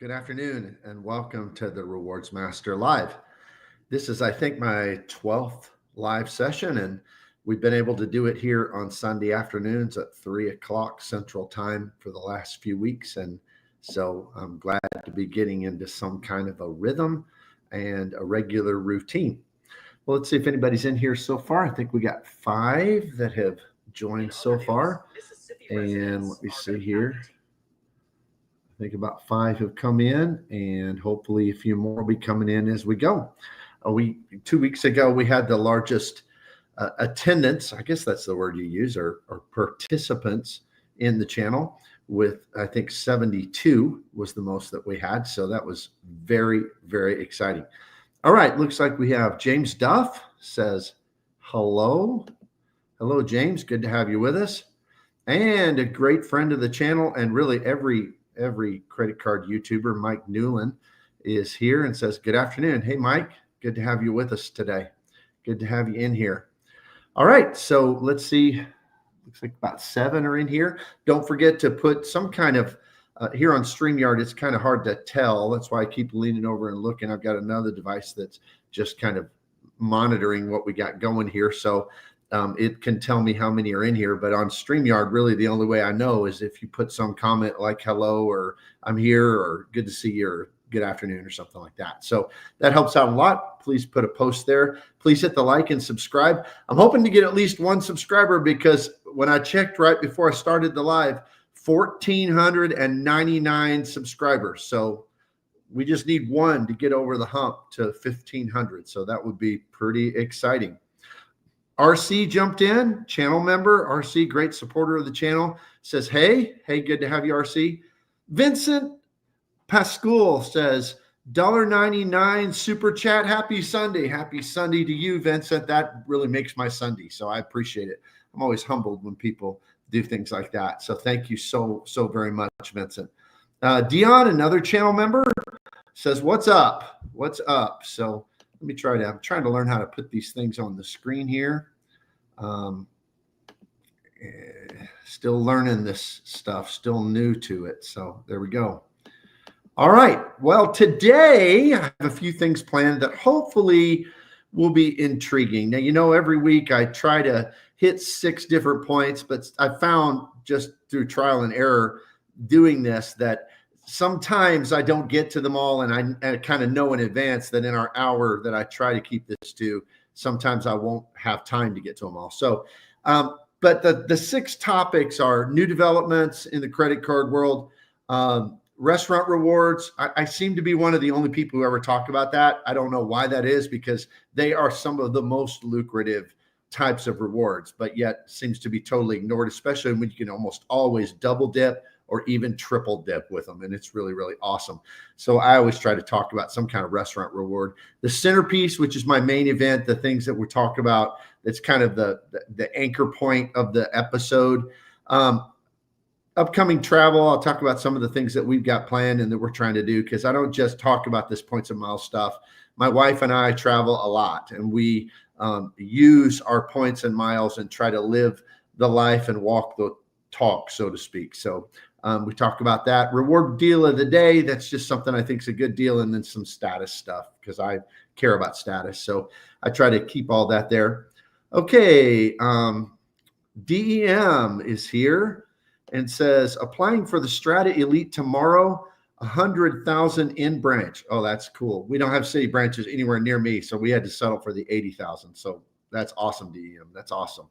Good afternoon and welcome to the Rewards Master Live. This is, I think, my 12th live session, and we've been able to do it here on Sunday afternoons at 3 o'clock Central Time for the last few weeks. And so I'm glad to be getting into some kind of a rhythm and a regular routine. Well, let's see if anybody's in here so far. I think we got 5 that have joined so far. And let me see here. I think about 5 have come in, and hopefully a few more will be coming in as we go. 2 weeks ago, we had the largest attendance, I guess that's the word you use, or participants in the channel with, I think 72 was the most that we had. So that was very, very exciting. All right, looks like we have James Duff says, hello. Hello, James. Good to have you with us. And a great friend of the channel, and really every credit card YouTuber, Mike Newland, is here and says, good afternoon. Hey, Mike, good to have you with us today. Good to have you in here. All right, so let's see. Looks like about 7 are in here. Don't forget to put some kind of, here on StreamYard, it's kind of hard to tell. That's why I keep leaning over and looking. I've got another device that's just kind of monitoring what we got going here. So it can tell me how many are in here, but on StreamYard, really the only way I know is if you put some comment like hello, or I'm here, or good to see you, or good afternoon, or something like that. So that helps out a lot. Please put a post there. Please hit the like and subscribe. I'm hoping to get at least 1 subscriber, because when I checked right before I started the live, 1,499 subscribers. So we just need 1 to get over the hump to 1,500. So that would be pretty exciting. RC jumped in, channel member. RC, great supporter of the channel, says, hey, good to have you, RC. Vincent Pascoal says, $1.99 super chat. Happy Sunday. Happy Sunday to you, Vincent. That really makes my Sunday, so I appreciate it. I'm always humbled when people do things like that. So thank you so very much, Vincent. Dion, another channel member, says, what's up? What's up? So let me try to, I'm trying to learn how to put these things on the screen here. Still learning this stuff, still new to it. So there we go. All right. Well, today I have a few things planned that hopefully will be intriguing. Now, you know, every week I try to hit 6 different points, but I found just through trial and error doing this that sometimes I don't get to them all, and I kind of know in advance that in our hour that I try to keep this to, sometimes I won't have time to get to them all. So, but the 6 topics are new developments in the credit card world, restaurant rewards. I seem to be one of the only people who ever talk about that. I don't know why that is, because they are some of the most lucrative types of rewards, but yet seems to be totally ignored, especially when you can almost always double dip or even triple dip with them. And it's really, really awesome. So I always try to talk about some kind of restaurant reward. The centerpiece, which is my main event, the things that we talk about, that's kind of the anchor point of the episode. Upcoming travel, I'll talk about some of the things that we've got planned and that we're trying to do, because I don't just talk about this points and miles stuff. My wife and I travel a lot, and we use our points and miles and try to live the life and walk the talk, so to speak. So we talk about that. Reward deal of the day, that's just something I think is a good deal, and then some status stuff, because I care about status. So I try to keep all that there. Okay, DEM is here and says, applying for the Strata Elite tomorrow, 100,000 in branch. Oh, that's cool. We don't have city branches anywhere near me, so we had to settle for the 80,000. So that's awesome, DEM. That's awesome.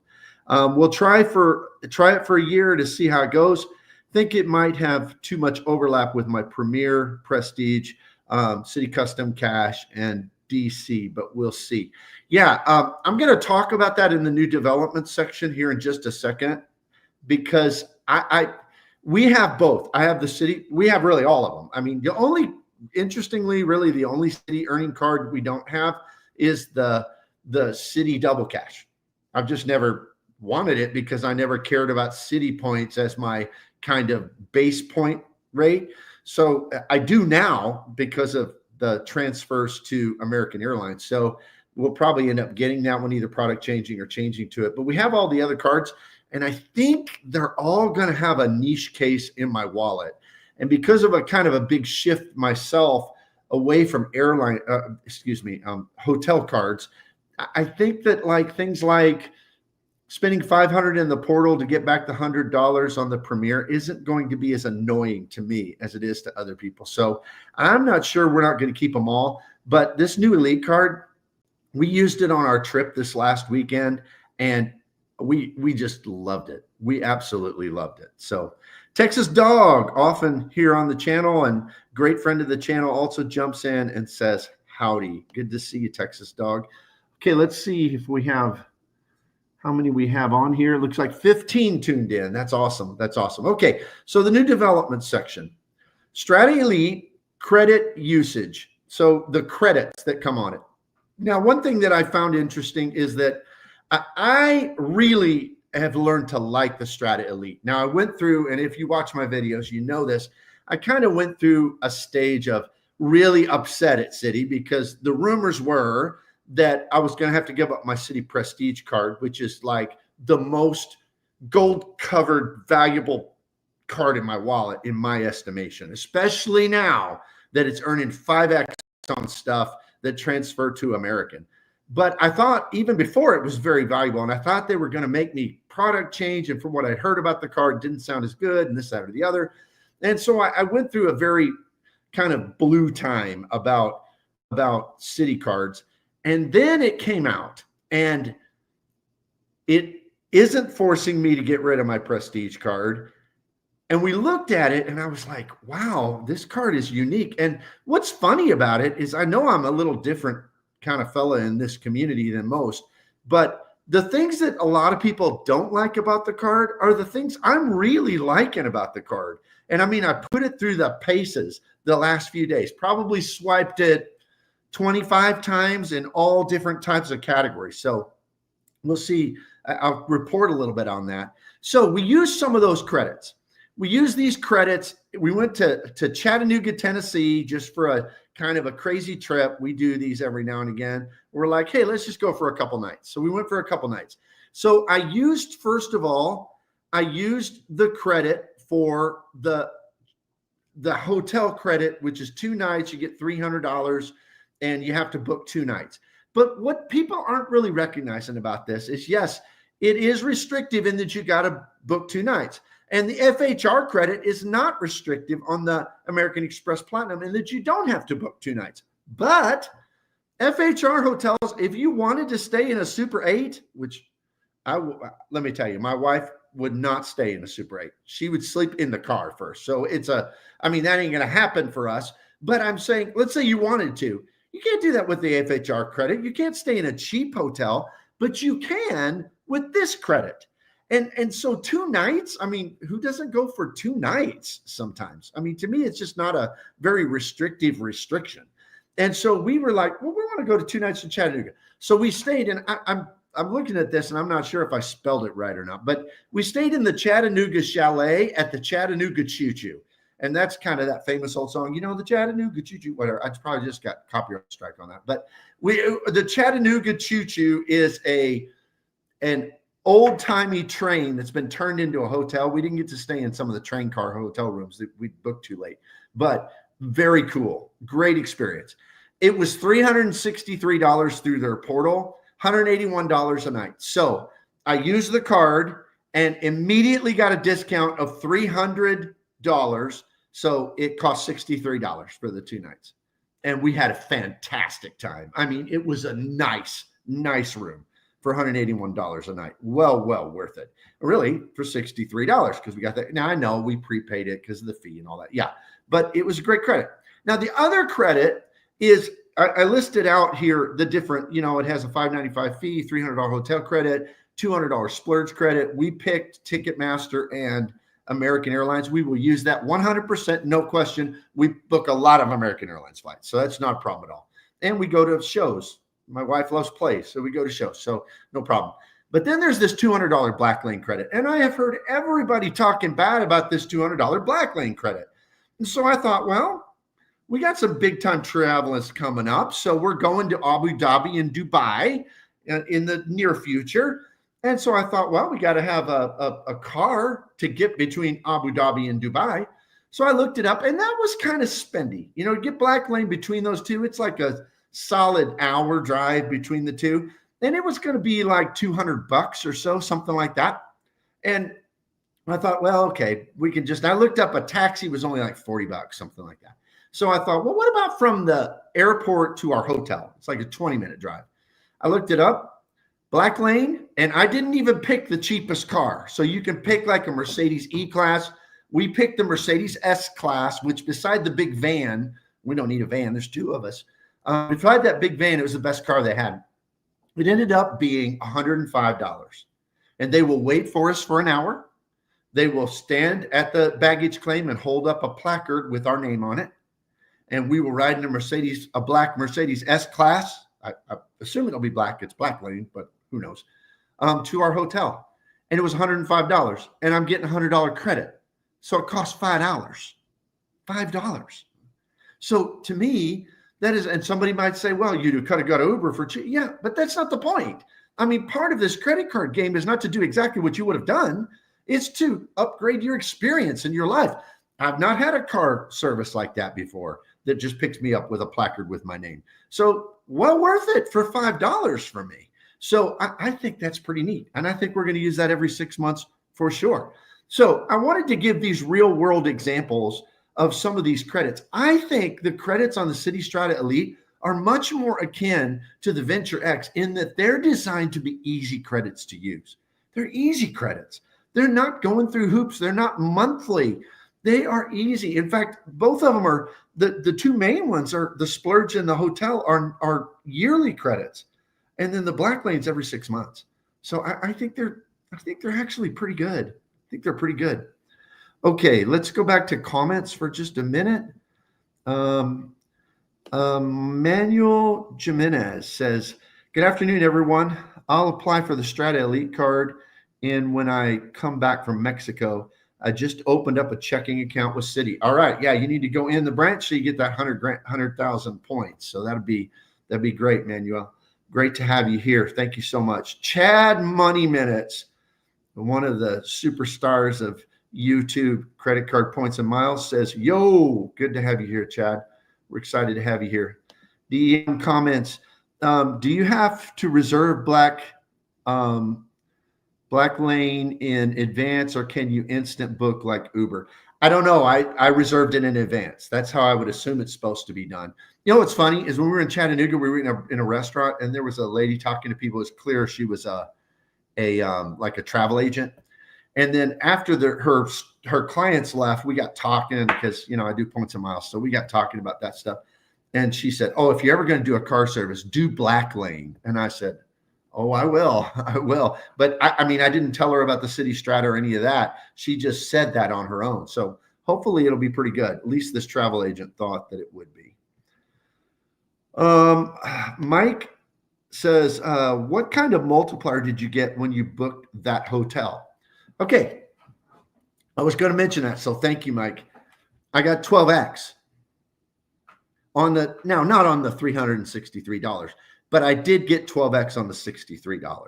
We'll try it for a year to see how it goes. Think it might have too much overlap with my Premier, Prestige, City Custom Cash, and DC, but we'll see. Yeah, I'm going to talk about that in the new development section here in just a second, because we have both. I have the city. We have really all of them. I mean, interestingly, really the only city earning card we don't have is the city double cash. I've just never wanted it because I never cared about city points as my kind of base point rate. So I do now because of the transfers to American Airlines. So we'll probably end up getting that one, either product changing or changing to it. But we have all the other cards, and I think they're all going to have a niche case in my wallet. And because of a kind of a big shift myself away from hotel cards, I think that like things like spending $500 in the portal to get back the $100 on the Premier isn't going to be as annoying to me as it is to other people. So I'm not sure we're not going to keep them all, but this new Elite card, we used it on our trip this last weekend, and we just loved it. We absolutely loved it. So Texas Dog, often here on the channel and great friend of the channel, also jumps in and says, howdy. Good to see you, Texas Dog. Okay, let's see if we have how many we have on here. It looks like 15 tuned in. That's awesome. That's awesome. Okay, so the new development section. Strata Elite credit usage. So the credits that come on it. Now, one thing that I found interesting is that I really have learned to like the Strata Elite. Now, I went through, and if you watch my videos, you know this, I kind of went through a stage of really upset at Citi because the rumors were that I was going to have to give up my Citi Prestige card, which is like the most gold-covered, valuable card in my wallet, in my estimation, especially now that it's earning 5x on stuff that transfer to American. But I thought even before it was very valuable, and I thought they were going to make me product change. And from what I'd heard about the card, it didn't sound as good, and this, that, or the other. And so I went through a very kind of blue time about Citi cards. And then it came out, and it isn't forcing me to get rid of my Prestige card. And we looked at it, and I was like, wow, this card is unique. And what's funny about it is I know I'm a little different kind of fella in this community than most, but the things that a lot of people don't like about the card are the things I'm really liking about the card. And I mean, I put it through the paces the last few days, probably swiped it 25 times in all different types of categories. So we'll see. I'll report a little bit on that. So we used some of those credits. We use these credits. We went to Chattanooga, Tennessee, just for a kind of a crazy trip. We do these every now and again. We're like, hey, let's just go for a couple nights. So we went for a couple nights. So I used, first of all, I used the credit for the hotel credit, which is 2 nights. You get $300 and you have to book 2 nights. But what people aren't really recognizing about this is, yes, it is restrictive in that you got to book 2 nights. And the FHR credit is not restrictive on the American Express Platinum in that you don't have to book 2 nights. But FHR hotels, if you wanted to stay in a Super 8, which let me tell you, my wife would not stay in a Super 8. She would sleep in the car first. So that ain't going to happen for us. But I'm saying, let's say you wanted to. You can't do that with the FHR credit. You can't stay in a cheap hotel, but you can with this credit. And so 2 nights, I mean, who doesn't go for 2 nights sometimes? I mean, to me, it's just not a very restrictive restriction. And so we were like, well, we want to go to 2 nights in Chattanooga. So we stayed, and I'm looking at this, and I'm not sure if I spelled it right or not, but we stayed in the Chattanooga Chalet at the Chattanooga Choo Choo. And that's kind of that famous old song, you know, the Chattanooga Choo Choo, whatever. I probably just got copyright strike on that. But the Chattanooga Choo Choo is an old-timey train that's been turned into a hotel. We didn't get to stay in some of the train car hotel rooms that we booked too late, but very cool. Great experience. It was $363 through their portal, $181 a night. So I used the card and immediately got a discount of $300. So it cost $63 for the 2 nights. And we had a fantastic time. I mean, it was a nice room for $181 a night. Well worth it. Really, for $63 because we got that. Now, I know we prepaid it because of the fee and all that. Yeah, but it was a great credit. Now, the other credit is, I listed out here the different, you know, it has a $595 fee, $300 hotel credit, $200 splurge credit. We picked Ticketmaster and American Airlines. We will use that 100%, no question. We book a lot of American Airlines flights, so that's not a problem at all. And we go to shows. My wife loves plays, so we go to shows, so no problem. But then there's this $200 Blacklane credit, and I have heard everybody talking bad about this $200 Blacklane credit. And so I thought, well, we got some big-time travelers coming up, so we're going to Abu Dhabi and Dubai in the near future. And so I thought, well, we got to have a car to get between Abu Dhabi and Dubai. So I looked it up, and that was kind of spendy. To get Blacklane between those two, it's like a solid hour drive between the two. And it was going to be like $200 or so, something like that. And I thought, well, okay, I looked up a taxi was only like $40, something like that. So I thought, well, what about from the airport to our hotel? It's like a 20-minute drive. I looked it up, Blacklane, and I didn't even pick the cheapest car. So you can pick like a Mercedes E-Class. We picked the Mercedes S-Class, which beside the big van, we don't need a van, there's two of us. Beside that big van, it was the best car they had. It ended up being $105. And they will wait for us for an hour. They will stand at the baggage claim and hold up a placard with our name on it. And we will ride in a black Mercedes S-Class. I assume it'll be black. It's Blacklane, but who knows? To our hotel. And it was $105. And I'm getting $100 credit. So it costs $5. $5. So to me, that is, and somebody might say, well, you could have got Uber for cheap. Yeah, but that's not the point. I mean, part of this credit card game is not to do exactly what you would have done. It's to upgrade your experience in your life. I've not had a car service like that before that just picks me up with a placard with my name. So well worth it for $5 for me. So I think that's pretty neat. And I think we're going to use that every 6 months for sure. So I wanted to give these real world examples of some of these credits. I think the credits on the City Strata Elite are much more akin to the Venture X in that they're designed to be easy credits to use. They're easy credits. They're not going through hoops. They're not monthly. They are easy. In fact, both of them are, the two main ones are the Splurge and the hotel are yearly credits. And then the Blacklane's every 6 months. So I think they're actually pretty good. I think they're pretty good. Okay, let's go back to comments for just a minute. Manuel Jimenez says, good afternoon, everyone. I'll apply for the Strata Elite card. And when I come back from Mexico, I just opened up a checking account with Citi. All right. Yeah, you need to go in the branch so you get that 100,000 points. So that'd be great, Manuel. Great to have you here. Thank you so much. Chad Money Minutes, one of the superstars of YouTube credit card points and miles, says, yo, good to have you here, Chad. We're excited to have you here. DM comments, do you have to reserve Blacklane in advance, or can you instant book like Uber? I don't know. I reserved it in advance. That's how I would assume it's supposed to be done. You know what's funny is when we were in Chattanooga, we were in a restaurant, and there was a lady talking to people. It was clear she was like a travel agent. And then after her clients left, we got talking because, I do points and miles. So we got talking about that stuff. And she said, oh, if you're ever going to do a car service, do Blacklane. And I said, oh, I will. But I mean, I didn't tell her about the City Strata or any of that. She just said that on her own. So hopefully it'll be pretty good. At least this travel agent thought that it would be. Mike says, what kind of multiplier did you get when you booked that hotel? Okay. I was going to mention that. So thank you, Mike. I got 12X not on the $363, but I did get 12X on the $63.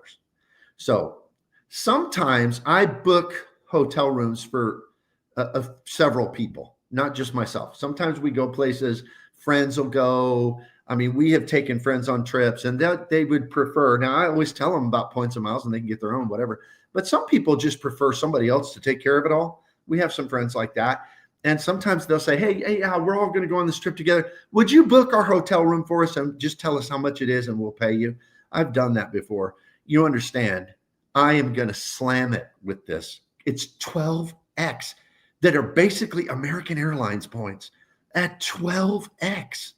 So sometimes I book hotel rooms for several people, not just myself. Sometimes we go places, friends will go. I mean, we have taken friends on trips, and they would prefer. Now, I always tell them about points and miles, and they can get their own, whatever. But some people just prefer somebody else to take care of it all. We have some friends like that. And sometimes they'll say, hey, we're all going to go on this trip together. Would you book our hotel room for us and just tell us how much it is and we'll pay you? I've done that before. You understand, I am going to slam it with this. It's 12X that are basically American Airlines points at 12X.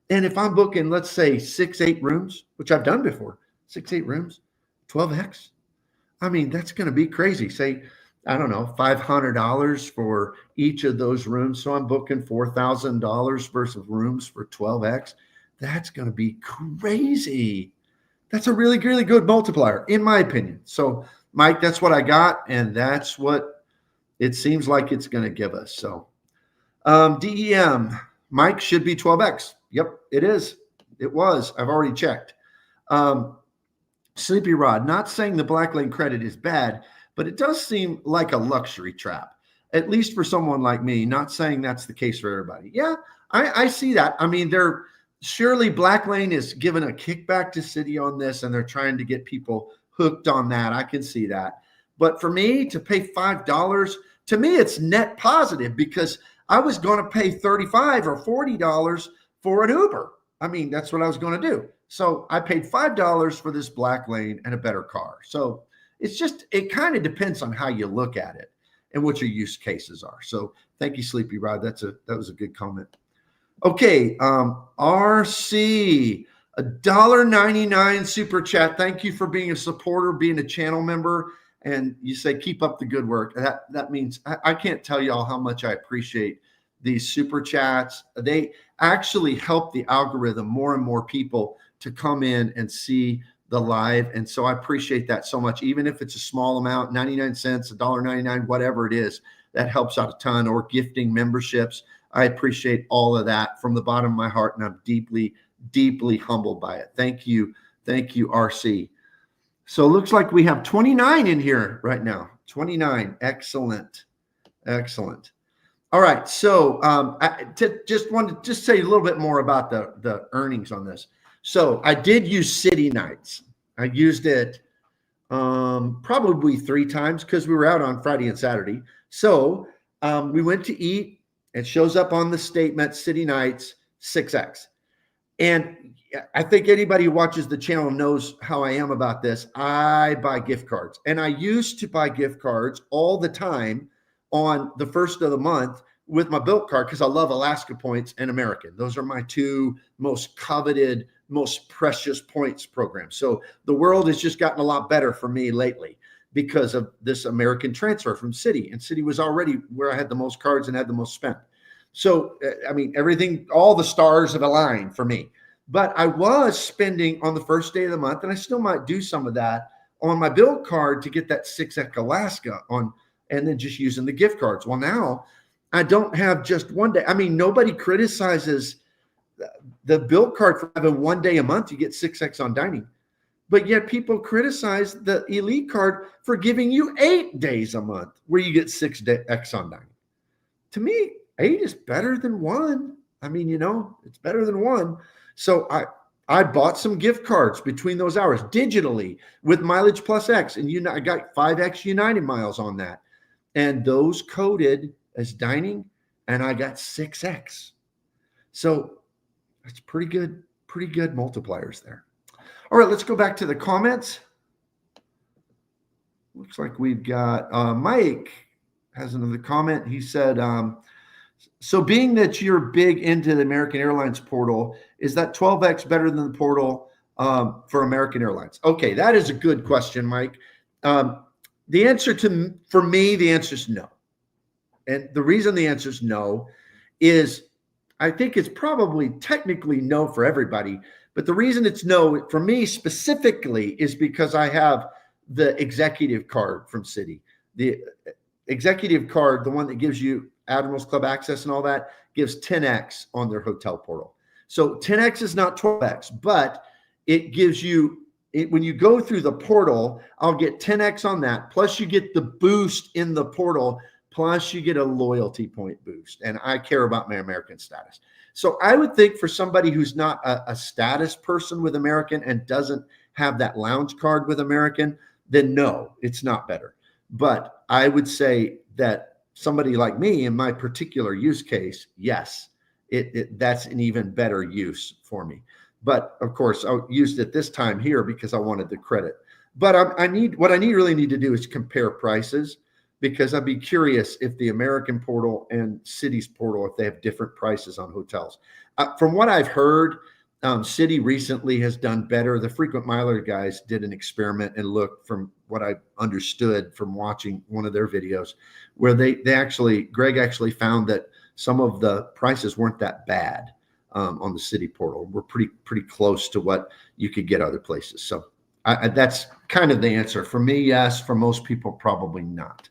And if I'm booking, let's say 6-8 rooms, which I've done before, 6-8 rooms, 12X. I mean, that's going to be crazy. Say, I don't know, $500 for each of those rooms. So I'm booking $4,000 versus rooms for 12X. That's going to be crazy. That's a really, really good multiplier, in my opinion. So, Mike, that's what I got, and that's what it seems like it's going to give us. So, DEM, Mike should be 12X. Yep, it is. It was. I've already checked. Sleepy Rod, not saying the Blacklane credit is bad, but it does seem like a luxury trap. at least for someone like me, not saying that's the case for everybody. Yeah, I see that. I mean, surely Blacklane is giving a kickback to city on this, and they're trying to get people hooked on that. I can see that. But for me to pay $5, to me, it's net positive because I was going to pay $35 or $40 for an Uber. I mean, that's what I was going to do. So I paid $5 for this Blacklane and a better car. So it kind of depends on how you look at it and what your use cases are. So thank you, Sleepy Rod. That was a good comment. Okay, RC, $1.99 super chat. Thank you for being a supporter, being a channel member, and you say keep up the good work. That means I can't tell y'all how much I appreciate these super chats. They actually help the algorithm, more and more people to come in and see the live. And so I appreciate that so much, even if it's a small amount, 99 cents, $1.99, whatever it is, that helps out a ton, or gifting memberships. I appreciate all of that from the bottom of my heart, and I'm deeply, deeply humbled by it. Thank you. Thank you, RC. So it looks like we have 29 in here right now. 29. Excellent. Excellent. All right. So I just wanted to say a little bit more about the earnings on this. So I did use City Nights. I used it probably 3 times because we were out on Friday and Saturday. So we went to eat. It shows up on the statement, City Nights, 6X. And I think anybody who watches the channel knows how I am about this. I buy gift cards. And I used to buy gift cards all the time on the first of the month with my Bilt card because I love Alaska Points and American. Those are my 2 most coveted, most precious points programs. So the world has just gotten a lot better for me lately because of this American transfer from City. And City was already where I had the most cards and had the most spent. So, I mean, everything, all the stars have aligned for me. But I was spending on the first day of the month, and I still might do some of that on my Bilt card to get that 6X Alaska on, and then just using the gift cards. Well, now I don't have just one day. I mean, nobody criticizes the Bilt card for having 1 day a month. You get 6X on dining. But yet people criticize the Elite card for giving you 8 days a month where you get 6X on dining. To me, 8 is better than 1. I mean, you know, it's better than 1. So I bought some gift cards between those hours digitally with Mileage Plus X, and I got 5X United miles on that. And those coded as dining, and I got 6X. So that's pretty good multipliers there. All right, let's go back to the comments. Looks like we've got Mike has another comment. He said, so being that you're big into the American Airlines portal, is that 12X better than the portal for American Airlines? Okay, that is a good question, Mike. The answer for me, the answer is no. And the reason the answer is no is I think it's probably technically no for everybody. But the reason it's no for me specifically is because I have the executive card from Citi. The executive card, the one that gives you Admirals Club access and all that, gives 10X on their hotel portal. So 10X is not 12X, but it gives you, when you go through the portal, I'll get 10X on that. Plus you get the boost in the portal. Plus you get a loyalty point boost. And I care about my American status. So I would think for somebody who's not a status person with American and doesn't have that lounge card with American, then no, it's not better. But I would say that somebody like me in my particular use case, yes, that's an even better use for me. But of course, I used it this time here because I wanted the credit. But what I really need to do is compare prices, because I'd be curious if the American portal and Citi's portal, if they have different prices on hotels. From what I've heard, Citi recently has done better. The frequent miler guys did an experiment and looked, from what I understood from watching one of their videos, where Greg actually found that some of the prices weren't that bad on the Citi portal. We're pretty close to what you could get other places. So that's kind of the answer. For me, yes. For most people, probably not.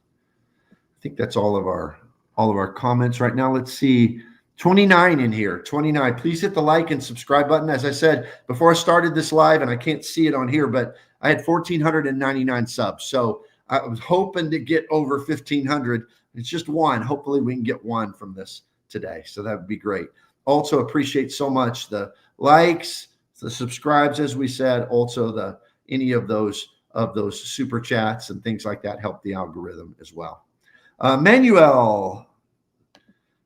I think that's all of our comments right now. Let's see. 29 in here. 29. Please hit the like and subscribe button. As I said before I started this live, and I can't see it on here, but I had 1,499 subs. So I was hoping to get over 1,500 It's just one. Hopefully we can get one from this today. So that would be great. Also appreciate so much the likes, the subscribes, as we said, also the any of those super chats and things like that help the algorithm as well. Manuel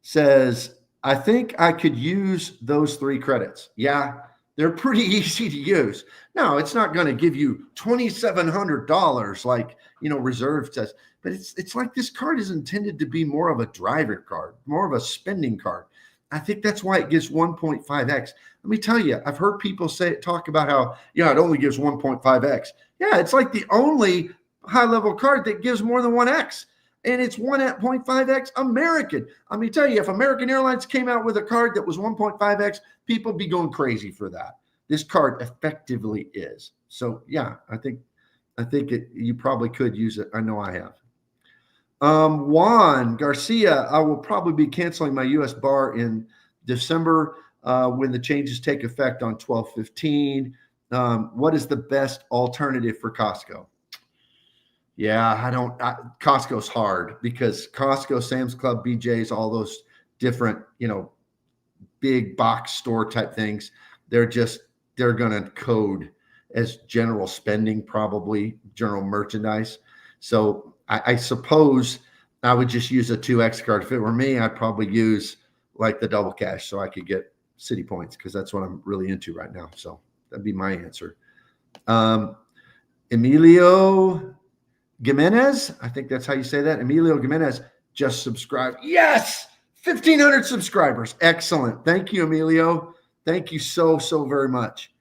says, I think I could use those 3 credits. Yeah, they're pretty easy to use. No, it's not going to give you $2,700 like, Reserve says, but it's like this card is intended to be more of a driver card, more of a spending card. I think that's why it gives 1.5x. Let me tell you, I've heard people talk about how, it only gives 1.5x. Yeah, it's like the only high-level card that gives more than 1x. And it's 1.5x American. Let me tell you, if American Airlines came out with a card that was 1.5x, people would be going crazy for that. This card effectively is. So yeah, I think you probably could use it. I know I have. Juan Garcia, I will probably be canceling my U.S. bar in December when the changes take effect on 12/15. What is the best alternative for Costco? Yeah, Costco's hard because Costco, Sam's Club, BJ's, all those different, big box store type things, they're going to code as general spending, probably general merchandise. So I suppose I would just use a 2X card. If it were me, I'd probably use like the double cash so I could get city points because that's what I'm really into right now. So that'd be my answer. Emilio Jimenez, I think that's how you say that. Emilio Jimenez just subscribed. Yes, 1,500 subscribers. Excellent. Thank you, Emilio. Thank you so very much.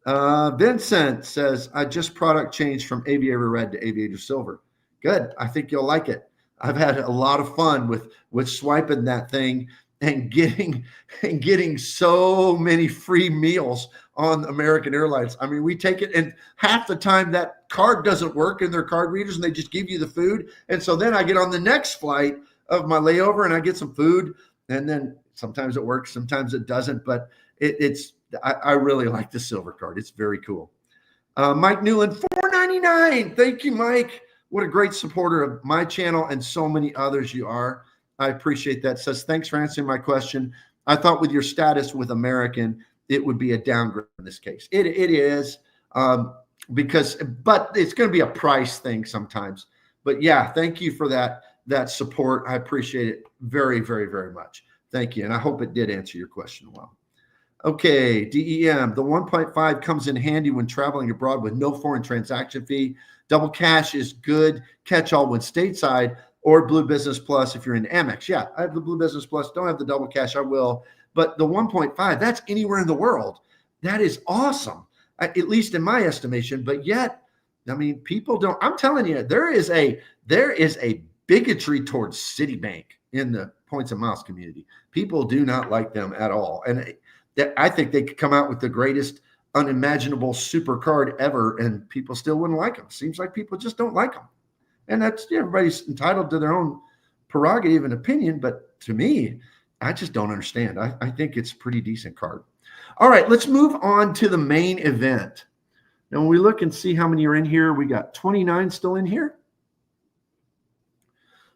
Vincent says, I just product changed from Aviator Red to Aviator Silver. Good. I think you'll like it. I've had a lot of fun with swiping that thing and getting so many free meals on American Airlines. I mean, we take it, and half the time that card doesn't work in their card readers, and they just give you the food. And so then I get on the next flight of my layover, and I get some food, and then sometimes it works, sometimes it doesn't. But I really like the silver card. It's very cool. Mike Newland, $4.99. Thank you, Mike. What a great supporter of my channel and so many others you are. I appreciate that. Says, thanks for answering my question. I thought with your status with American, it would be a downgrade in this case. It is but it's going to be a price thing sometimes. But yeah, thank you for that support. I appreciate it very, very, very much. Thank you. And I hope it did answer your question well. Okay, DEM, the 1.5 comes in handy when traveling abroad with no foreign transaction fee. Double cash is good catch-all when stateside, or Blue Business Plus if you're in Amex. Yeah, I have the Blue Business Plus. Don't have the double cash. I will. But the 1.5, that's anywhere in the world. That is awesome, at least in my estimation. But yet, I mean, people don't. I'm telling you, there is a bigotry towards Citibank in the points and miles community. People do not like them at all. And I think they could come out with the greatest unimaginable super card ever, and people still wouldn't like them. Seems like people just don't like them. And that's, everybody's entitled to their own prerogative and opinion. But to me, I just don't understand. I think it's a pretty decent card. All right, let's move on to the main event. Now, when we look and see how many are in here, we got 29 still in here.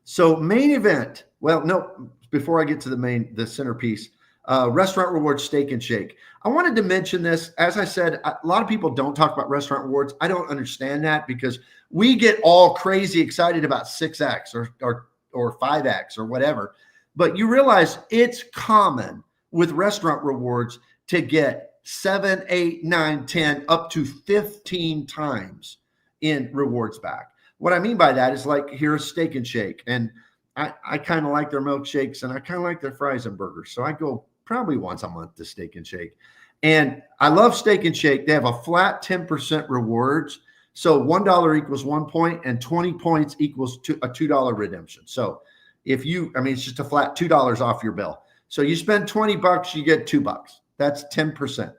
So main event. Well, no, before I get to the centerpiece, Restaurant Rewards Steak and Shake. I wanted to mention this. As I said, a lot of people don't talk about Restaurant Rewards. I don't understand that because we get all crazy excited about 6X or 5X or whatever. But you realize it's common with Restaurant Rewards to get 7, 8, 9, 10, up to 15 times in rewards back. What I mean by that is, like, here's Steak and Shake. And I kind of like their milkshakes, and I kind of like their fries and burgers. So I go probably once a month to Steak and Shake. And I love Steak and Shake. They have a flat 10% rewards. So $1 equals 1 point, and 20 points equals a $2 redemption. So it's just a flat $2 off your bill. So you spend $20, you get $2. That's 10%.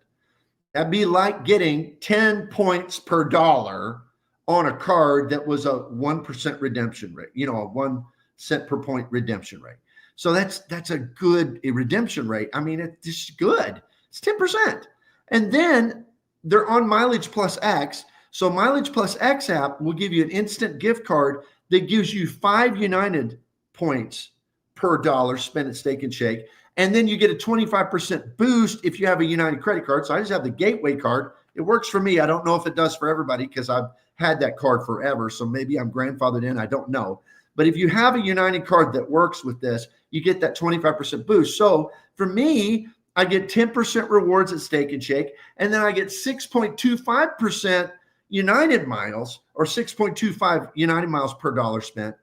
That'd be like getting 10 points per dollar on a card that was a 1% redemption rate, a 1 cent per point redemption rate. So that's a good redemption rate. I mean, it's just good. It's 10%. And then they're on Mileage Plus X. So Mileage Plus X app will give you an instant gift card that gives you 5 United points per dollar spent at Steak and Shake. And then you get a 25% boost if you have a United credit card. So I just have the Gateway card. It works for me. I don't know if it does for everybody because I've had that card forever. So maybe I'm grandfathered in. I don't know. But if you have a United card that works with this, you get that 25% boost. So for me, I get 10% rewards at Steak and Shake, and then I get 6.25% United miles, or 6.25 United miles per dollar spent.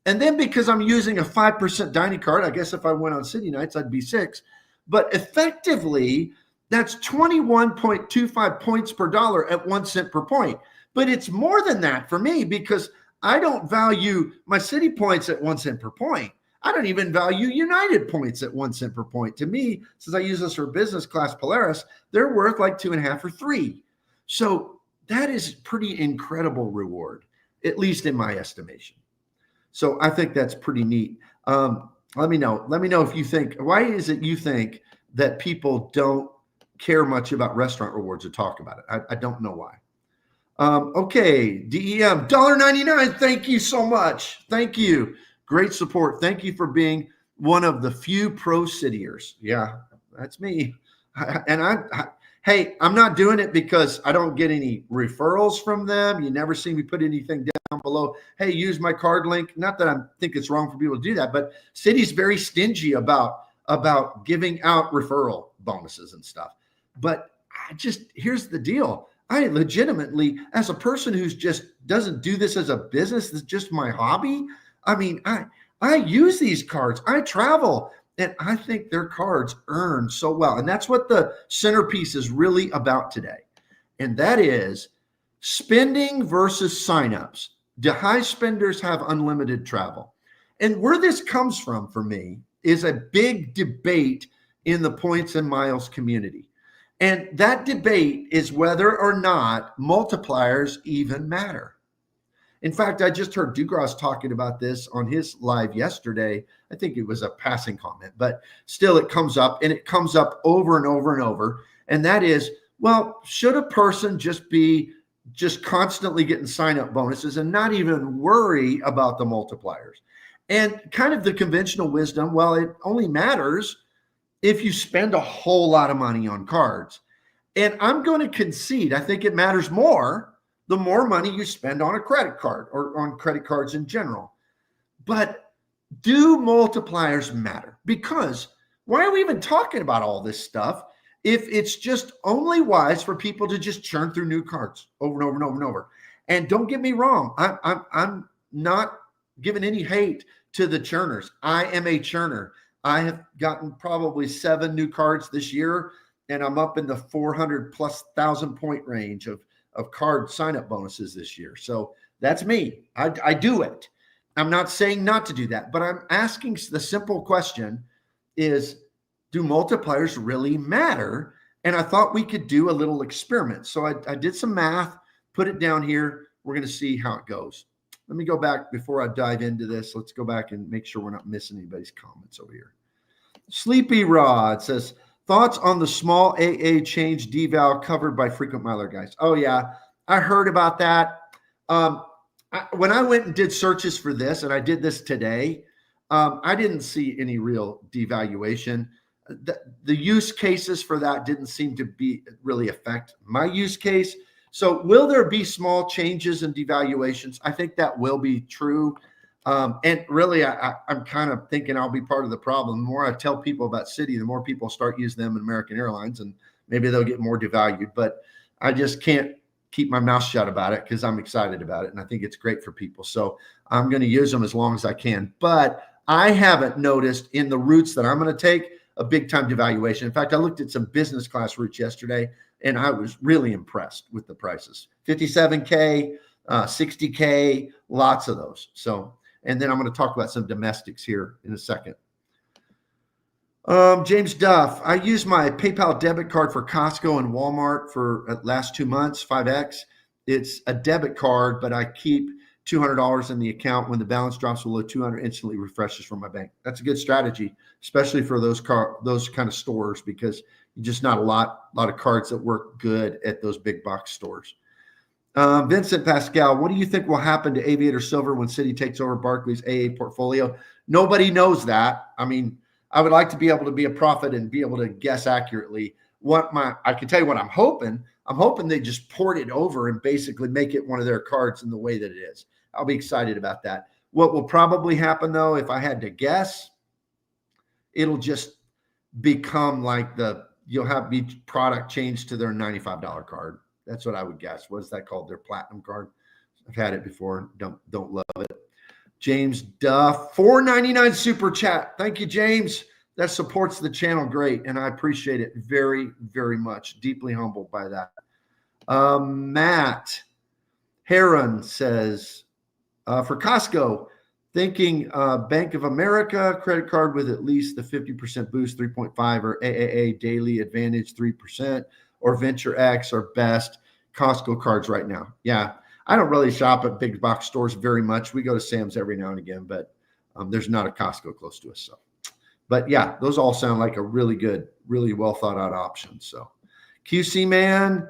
And then because I'm using a 5% dining card, I guess if I went on city nights, I'd be 6. But effectively, that's 21.25 points per dollar at 1 cent per point. But it's more than that for me because I don't value my city points at 1 cent per point. I don't even value United points at 1 cent per point. To me, since I use this for business class Polaris, they're worth like 2.5 or 3. So that is pretty incredible reward, at least in my estimation. So I think that's pretty neat. Let me know if you think, why is it you think that people don't care much about restaurant rewards or talk about it? I don't know why. Okay, DEM, $1.99. Thank you so much. Thank you. Great support. Thank you for being one of the few pro cityers. Yeah, that's me. Hey, I'm not doing it because I don't get any referrals from them. You never see me put anything down below. Hey, use my card link. Not that I think it's wrong for people to do that, but City's very stingy about giving out referral bonuses and stuff. But here's the deal. I legitimately, as a person who's just doesn't do this as a business, it's just my hobby. I mean, I use these cards. I travel, and I think their cards earn so well. And that's what the centerpiece is really about today. And that is spending versus signups. Do high spenders have unlimited travel? And where this comes from for me is a big debate in the points and miles community. And that debate is whether or not multipliers even matter. In fact, I just heard Dugras talking about this on his live yesterday. I think it was a passing comment, but still it comes up, and it comes up over and over and over. And that is, well, should a person just be constantly getting sign-up bonuses and not even worry about the multipliers? And kind of the conventional wisdom, well, it only matters if you spend a whole lot of money on cards. And I'm going to concede, I think it matters more the more money you spend on a credit card or on credit cards in general. But do multipliers matter? Because why are we even talking about all this stuff if it's just only wise for people to just churn through new cards over and over and over and over? And don't get me wrong, I'm not giving any hate to the churners. I am a churner. I have gotten probably 7 new cards this year, and I'm up in the 400,000+ point range of card sign-up bonuses this year. So that's me. I do it. I'm not saying not to do that, but I'm asking the simple question is, do multipliers really matter? And I thought we could do a little experiment. So I did some math, put it down here. We're going to see how it goes. Let me go back before I dive into this. Let's go back and make sure we're not missing anybody's comments over here. Sleepy Rod says, thoughts on the small AA change deval covered by frequent miler guys? Oh, yeah. I heard about that. When I went and did searches for this, and I did this today, I didn't see any real devaluation. The use cases for that didn't seem to be really affect my use case. So will there be small changes and devaluations? I think that will be true. And really, I'm kind of thinking I'll be part of the problem. The more I tell people about Citi, the more people start using them in American Airlines, and maybe they'll get more devalued. But I just can't keep my mouth shut about it because I'm excited about it, and I think it's great for people. So I'm going to use them as long as I can. But I haven't noticed in the routes that I'm going to take a big-time devaluation. In fact, I looked at some business class routes yesterday, and I was really impressed with the prices. 57K, 60K, lots of those. So, and then I'm going to talk about some domestics here in a second. James Duff, I use my PayPal debit card for Costco and Walmart for the last 2 months, 5X. It's a debit card, but I keep $200 in the account. When the balance drops below 200, instantly refreshes from my bank. That's a good strategy, especially for those kind of stores, because just not a lot of cards that work good at those big box stores. Vincent Pascal, what do you think will happen to Aviator Silver when Citi takes over Barclays AA portfolio? Nobody knows that. I mean, I would like to be able to be a prophet and be able to guess accurately. I can tell you what I'm hoping. I'm hoping they just port it over and basically make it one of their cards in the way that it is. I'll be excited about that. What will probably happen, though, if I had to guess, it'll just become like you'll have each product changed to their $95 card. That's what I would guess. What is that called? Their platinum card. I've had it before. Don't love it. James Duff, $4.99 super chat. Thank you, James. That supports the channel great, and I appreciate it very, very much. Deeply humbled by that. Matt Heron says, for Costco, thinking Bank of America credit card with at least the 50% boost 3.5 or AAA daily advantage 3% or Venture X are best Costco cards right now. Yeah, I don't really shop at big box stores very much. We go to Sam's every now and again, but there's not a Costco close to us. So, but yeah, those all sound like a really good, really well thought out option. So QC Man,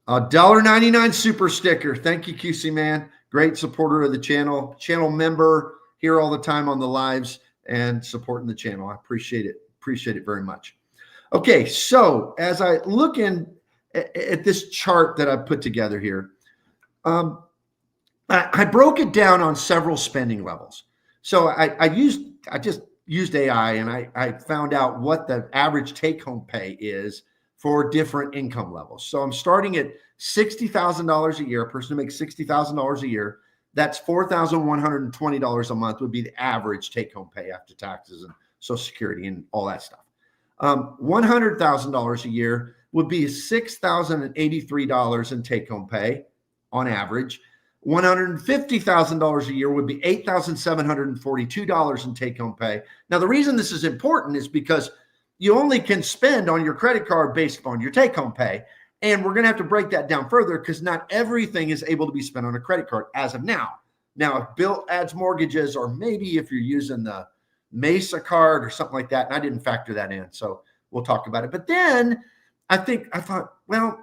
$1.99 super sticker. Thank you, QC Man. Great supporter of the channel member, here all the time on the lives and supporting the channel. I appreciate it. Appreciate it very much. Okay, so as I look at this chart that I put together here, I broke it down on several spending levels. So I just used AI and I found out what the average take-home pay is for different income levels. So I'm starting at $60,000 a year. A person who makes $60,000 a year, that's $4,120 a month would be the average take-home pay after taxes and Social Security and all that stuff. $100,000 a year would be $6,083 in take-home pay on average. $150,000 a year would be $8,742 in take-home pay. Now, the reason this is important is because you only can spend on your credit card based upon your take-home pay. And we're going to have to break that down further because not everything is able to be spent on a credit card as of now. Now, if Bill adds mortgages, or maybe if you're using the Mesa card or something like that, and I didn't factor that in, so we'll talk about it. But then I thought, well,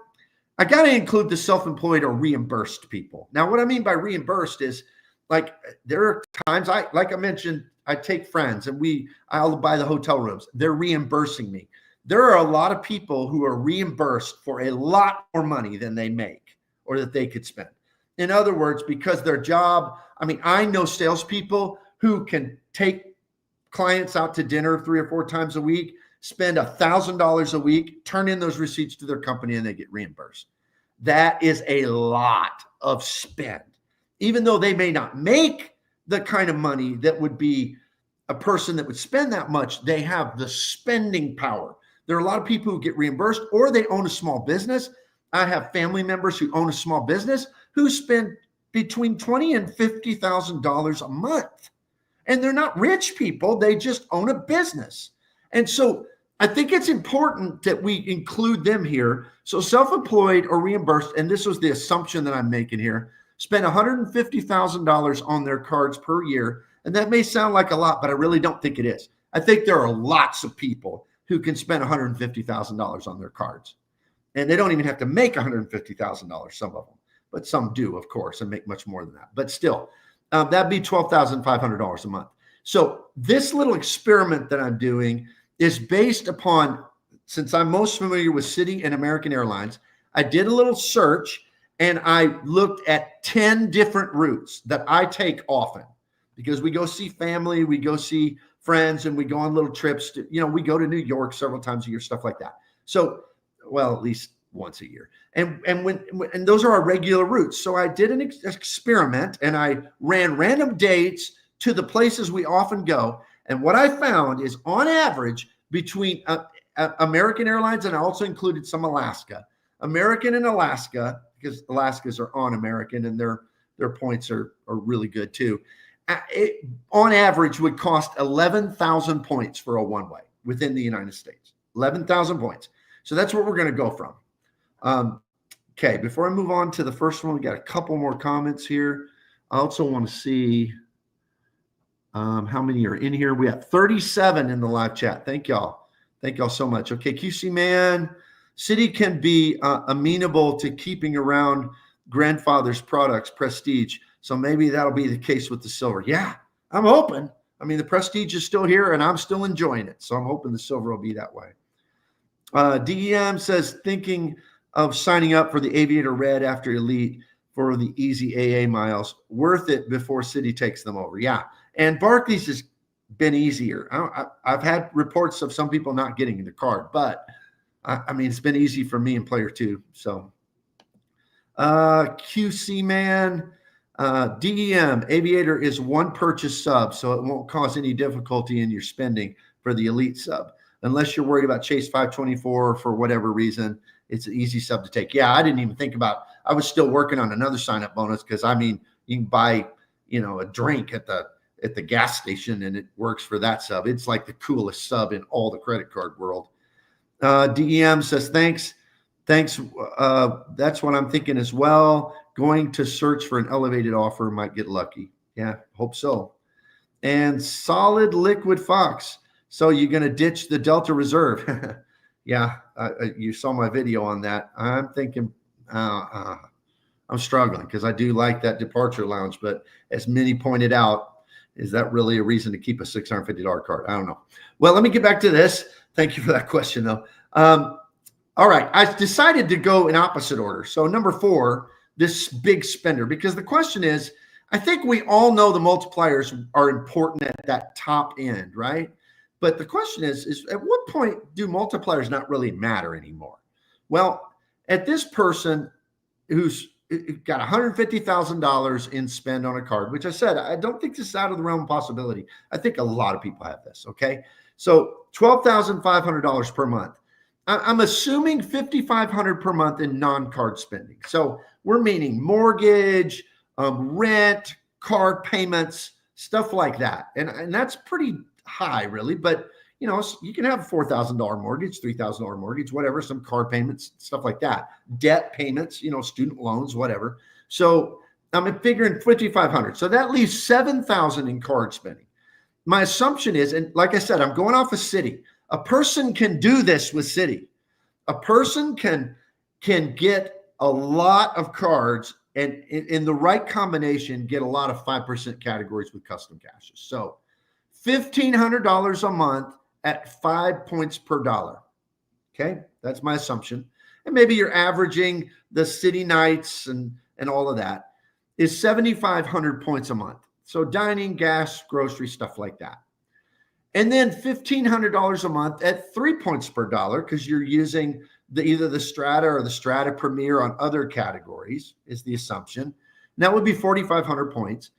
I got to include the self-employed or reimbursed people. Now, what I mean by reimbursed is like there are times like I mentioned, I take friends and I'll buy the hotel rooms. They're reimbursing me. There are a lot of people who are reimbursed for a lot more money than they make or that they could spend. In other words, because their job, I mean, I know salespeople who can take clients out to dinner 3 or 4 times a week, spend $1,000 a week, turn in those receipts to their company, and they get reimbursed. That is a lot of spend. Even though they may not make the kind of money that would be a person that would spend that much, they have the spending power. There are a lot of people who get reimbursed or they own a small business. I have family members who own a small business who spend between $20,000 and $50,000 a month. And they're not rich people. They just own a business. And so I think it's important that we include them here. So self-employed or reimbursed, and this was the assumption that I'm making here, spend $150,000 on their cards per year. And that may sound like a lot, but I really don't think it is. I think there are lots of people who can spend $150,000 on their cards. And they don't even have to make $150,000, some of them. But some do, of course, and make much more than that. But still, that'd be $12,500 a month. So this little experiment that I'm doing is based upon, since I'm most familiar with Citi and American Airlines, I did a little search and I looked at 10 different routes that I take often because we go see family, we go see friends, and we go on little trips to, we go to New York several times a year, stuff like that. So, well, at least once a year. And those are our regular routes. So I did an experiment and I ran random dates to the places we often go. And what I found is on average between American Airlines, and I also included some Alaska, American and Alaska, because Alaskas are on American and their points are really good too. It, on average, would cost 11,000 points for a one-way within the United States. 11,000 points. So that's what we're going to go from. Okay, before I move on to the first one, we got a couple more comments here. I also want to see how many are in here. We have 37 in the live chat. Thank y'all. Thank y'all so much. Okay, QC Man, Citi can be amenable to keeping around grandfather's products, prestige. So maybe that'll be the case with the silver. Yeah, I'm hoping. I mean, the prestige is still here and I'm still enjoying it. So I'm hoping the silver will be that way. DEM says, thinking of signing up for the Aviator Red after Elite for the easy AA miles. Worth it before City takes them over. Yeah. And Barclays has been easier. I've had reports of some people not getting the card, but I mean, it's been easy for me in player 2. So QC man, DEM Aviator is one purchase sub, so it won't cause any difficulty in your spending for the Elite sub. Unless you're worried about Chase 524 for whatever reason, it's an easy sub to take. Yeah, I didn't even think about, I was still working on another sign-up bonus because, I mean, you can buy, a drink at the gas station and it works for that sub. It's like the coolest sub in all the credit card world. DEM says, thanks. That's what I'm thinking as well. Going to search for an elevated offer, might get lucky. Yeah, hope so. And Solid Liquid Fox. So you're going to ditch the Delta Reserve. Yeah, you saw my video on that. I'm thinking, I'm struggling because I do like that departure lounge. But as many pointed out, is that really a reason to keep a $650 card? I don't know. Well, let me get back to this. Thank you for that question, though. All right, I decided to go in opposite order. So number 4, this big spender, because the question is, I think we all know the multipliers are important at that top end, right? But the question is at what point do multipliers not really matter anymore? Well, at this person who's got $150,000 in spend on a card, which I said, I don't think this is out of the realm of possibility. I think a lot of people have this, okay? So $12,500 per month. I'm assuming $5,500 per month in non-card spending. So we're meaning mortgage, rent, card payments, stuff like that. And that's pretty high, really. But, you can have a $4,000 mortgage, $3,000 mortgage, whatever, some card payments, stuff like that. Debt payments, student loans, whatever. So I'm figuring $5,500. So that leaves $7,000 in card spending. My assumption is, and like I said, I'm going off of City. A person can do this with City. A person can get a lot of cards and in the right combination, get a lot of 5% categories with custom caches. So $1,500 a month at 5 points per dollar. Okay, that's my assumption. And maybe you're averaging the City nights and all of that is 7,500 points a month. So dining, gas, grocery, stuff like that. And then $1,500 a month at 3 points per dollar because you're using either the Strata or the Strata Premier on other categories is the assumption. And that would be 4,500 points.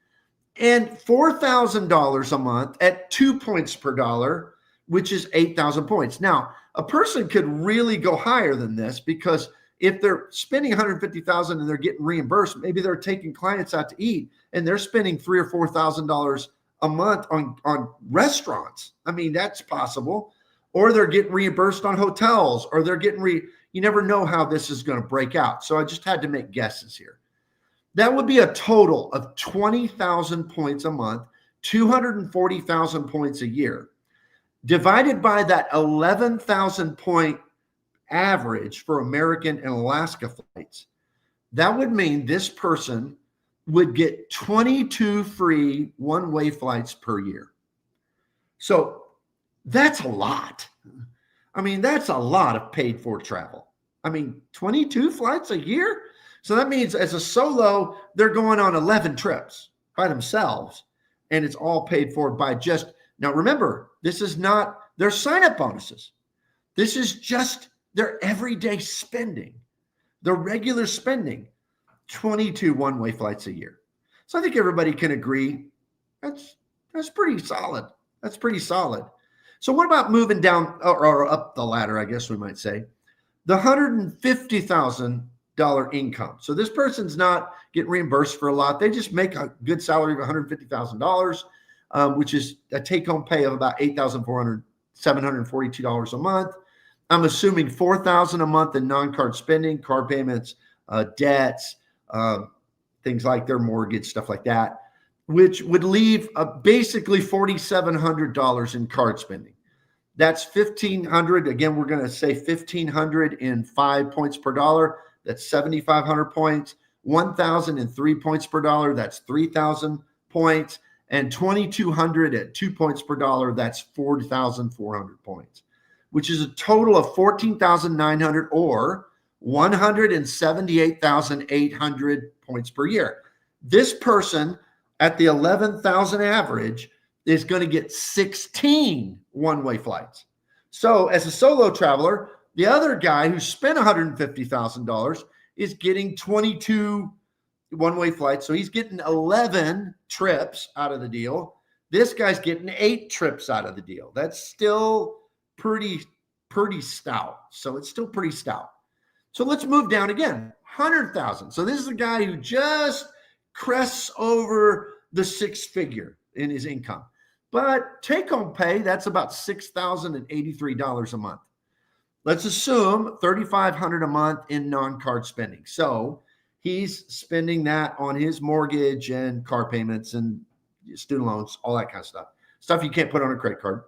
And $4,000 a month at 2 points per dollar, which is 8,000 points. Now, a person could really go higher than this because if they're spending $150,000 and they're getting reimbursed, maybe they're taking clients out to eat and they're spending $3,000 or $4,000 a month on restaurants. I mean, that's possible. Or they're getting reimbursed on hotels, or they're getting you never know how this is going to break out. So I just had to make guesses here. That would be a total of 20,000 points a month, 240,000 points a year, divided by that 11,000 point average for American and Alaska flights. That would mean this person would get 22 free one-way flights per year. So that's a lot. I mean, that's a lot of paid for travel. I mean, 22 flights a year? So that means as a solo, they're going on 11 trips by themselves, and it's all paid for by just, now remember, this is not their sign-up bonuses. This is just their everyday spending, their regular spending, 22 one-way flights a year. So I think everybody can agree that's pretty solid. That's pretty solid. So what about moving down or up the ladder, I guess we might say, the $150,000 income. So this person's not getting reimbursed for a lot. They just make a good salary of $150,000, which is a take-home pay of about $8,742 a month. I'm assuming $4,000 a month in non-card spending, card payments, debts, things like their mortgage, stuff like that, which would leave basically $4,700 in card spending. That's $1,500. Again, we're going to say $1,500 in 5 points per dollar. That's 7,500 points, 1,003 points per dollar, that's 3,000 points. And 2,200 at 2 points per dollar, that's 4,400 points, which is a total of 14,900 or 178,800 points per year. This person at the 11,000 average is going to get 16 one-way flights. So as a solo traveler, the other guy who spent $150,000 is getting 22 one-way flights. So he's getting 11 trips out of the deal. This guy's getting 8 trips out of the deal. That's still pretty stout. So it's still pretty stout. So let's move down again, 100,000. So this is a guy who just crests over the 6-figure in his income. But take-home pay, that's about $6,083 a month. Let's assume $3,500 a month in non-card spending. So he's spending that on his mortgage and car payments and student loans, all that kind of stuff you can't put on a credit card,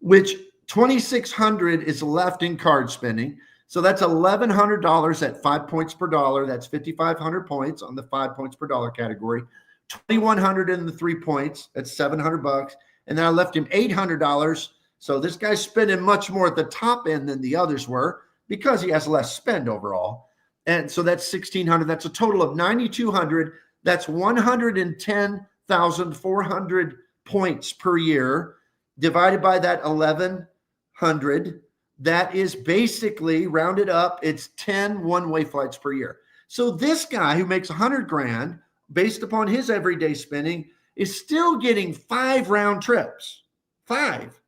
which $2,600 is left in card spending. So that's $1,100 at 5 points per dollar. That's 5,500 points on the 5 points per dollar category. 2,100 in the 3 points. That's $700. And then I left him $800. So this guy's spending much more at the top end than the others were because he has less spend overall. And so that's 1,600. That's a total of 9,200. That's 110,400 points per year divided by that 1,100. That is basically rounded up. It's 10 one-way flights per year. So this guy who makes 100 grand based upon his everyday spending is still getting 5 round trips. 5.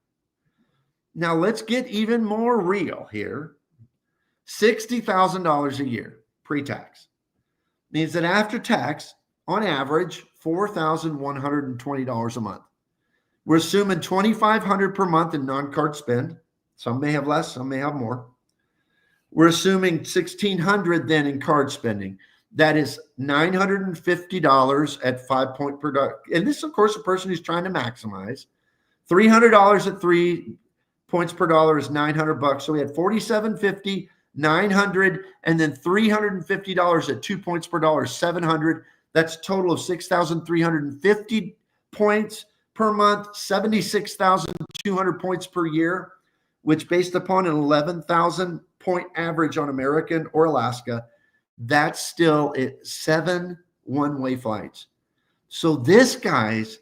Now let's get even more real here. $60,000 a year pre-tax means that after tax, on average, $4,120 a month. We're assuming $2,500 per month in non-card spend. Some may have less, some may have more. We're assuming $1,600 then in card spending. That is $950 at 5 point per dollar. And this, of course, a person who's trying to maximize. $300 at 3 points per dollar is $900. So we had $4,750, $900, and then $350 at 2 points per dollar, $700. That's a total of 6,350 points per month, 76,200 points per year, which based upon an 11,000 point average on American or Alaska, that's still at 7 one-way flights. So this guy's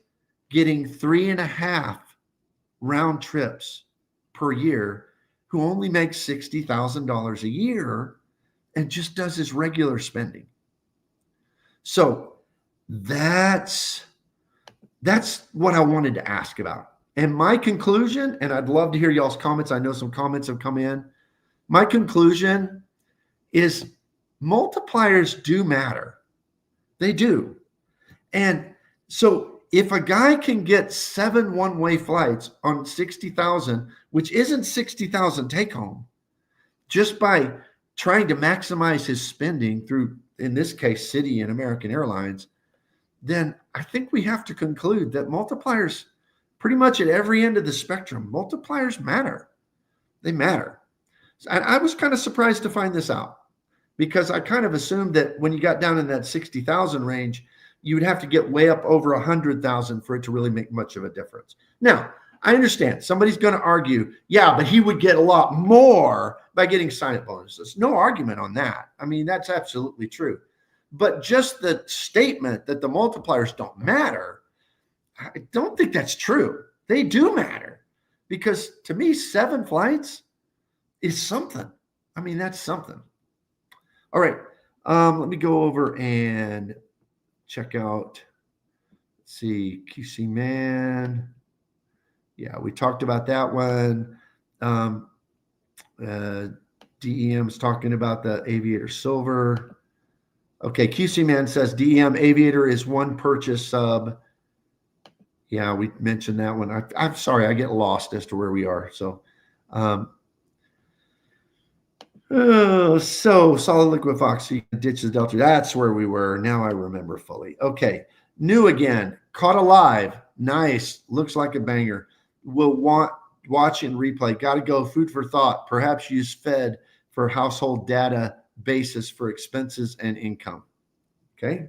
getting 3.5 round trips per year who only makes $60,000 a year and just does his regular spending. So that's what I wanted to ask about. And my conclusion, and I'd love to hear y'all's comments. I know some comments have come in. My conclusion is multipliers do matter. They do. And so if a guy can get 7 one-way flights on 60,000, which isn't 60,000 take home, just by trying to maximize his spending through, in this case, Citi and American Airlines, then I think we have to conclude that multipliers pretty much at every end of the spectrum, multipliers matter. They matter. And I was kind of surprised to find this out because I kind of assumed that when you got down in that 60,000 range, you would have to get way up over 100,000 for it to really make much of a difference. Now, I understand somebody's going to argue, yeah, but he would get a lot more by getting sign-up bonuses. No argument on that. I mean, that's absolutely true. But just the statement that the multipliers don't matter, I don't think that's true. They do matter because to me, 7 flights is something. I mean, that's something. All right. Let me go over and check out, let's see, QC Man. Yeah, we talked about that one. DEM is talking about the Aviator Silver. Okay, QC Man says DEM Aviator is 1 purchase sub. Yeah, we mentioned that one. I'm sorry, I get lost as to where we are. So, so solid liquefaction ditches Delta. That's where we were. Now I remember fully. Okay, new again. Caught alive. Nice. Looks like a banger. Will want watch and replay. Got to go. Food for thought. Perhaps use Fed for household data basis for expenses and income. Okay.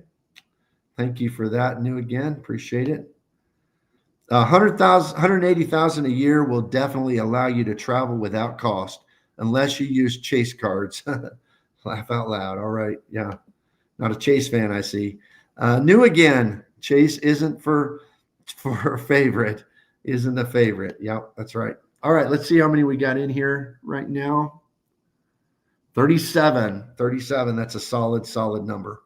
Thank you for that, New again. Appreciate it. 100,000, 180,000 a year will definitely allow you to travel without cost, unless you use Chase cards. Laugh out loud. All right. Yeah. Not a Chase fan, I see. New again. Chase isn't for a favorite. Isn't a favorite. Yep, that's right. All right. Let's see how many we got in here right now. 37. 37. That's a solid number.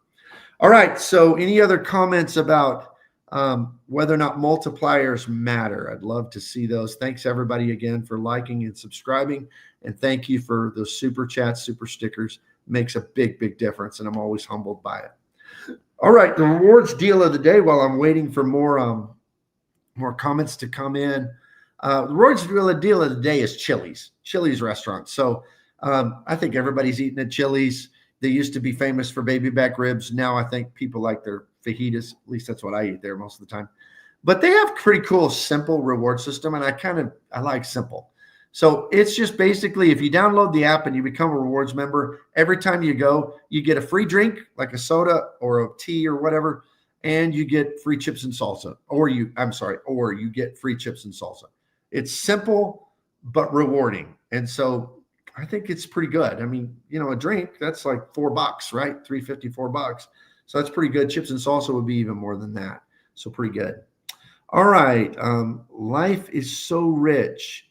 All right. So, any other comments about whether or not multipliers matter? I'd love to see those. Thanks, everybody, again, for liking and subscribing. And thank you for those super chats, super stickers. Makes a big difference. And I'm always humbled by it. All right. The rewards deal of the day, while I'm waiting for more comments to come in. The rewards deal of the day is Chili's restaurant. So I think everybody's eating at Chili's. They used to be famous for baby back ribs. Now I think people like their fajitas. At least that's what I eat there most of the time. But they have pretty cool, simple reward system, and I like simple. So it's just basically, if you download the app and you become a rewards member, every time you go, you get a free drink, like a soda or a tea or whatever, and you get free chips and salsa. Or you get free chips and salsa. It's simple but rewarding. And so I think it's pretty good. I mean, a drink, that's like $4, right? $3.50, $4. So that's pretty good. Chips and salsa would be even more than that. So pretty good. All right. Life is so rich.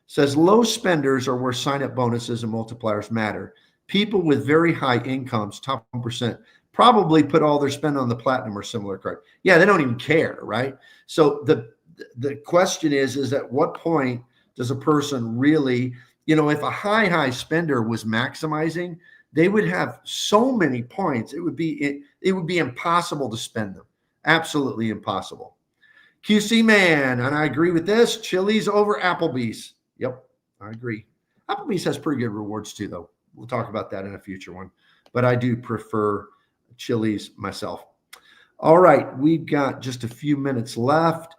Says low spenders are where sign-up bonuses and multipliers matter. People with very high incomes, top 1%, probably put all their spend on the platinum or similar card. Yeah, they don't even care, right? So the question is at what point does a person really, if a high spender was maximizing, they would have so many points. It would be impossible to spend them. Absolutely impossible. QC man, and I agree with this. Chili's over Applebee's. Yep, I agree. Applebee's has pretty good rewards too, though. We'll talk about that in a future one. But I do prefer Chili's myself. All right, we've got just a few minutes left.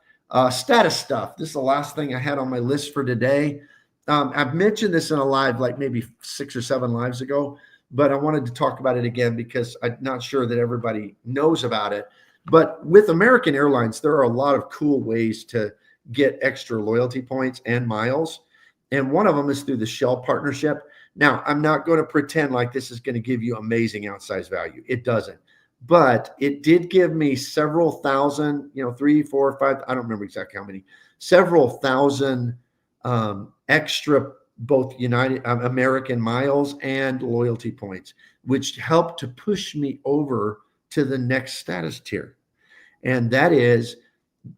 Status stuff. This is the last thing I had on my list for today. I've mentioned this in a live, like maybe 6 or 7 lives ago, but I wanted to talk about it again because I'm not sure that everybody knows about it. But with American Airlines, there are a lot of cool ways to get extra loyalty points and miles. And one of them is through the Shell partnership. Now, I'm not going to pretend like this is going to give you amazing outsized value. It doesn't. But it did give me several thousand, 3, 4, 5, I don't remember exactly how many, several thousand extra both United American miles and loyalty points, which helped to push me over to the next status tier. And that is,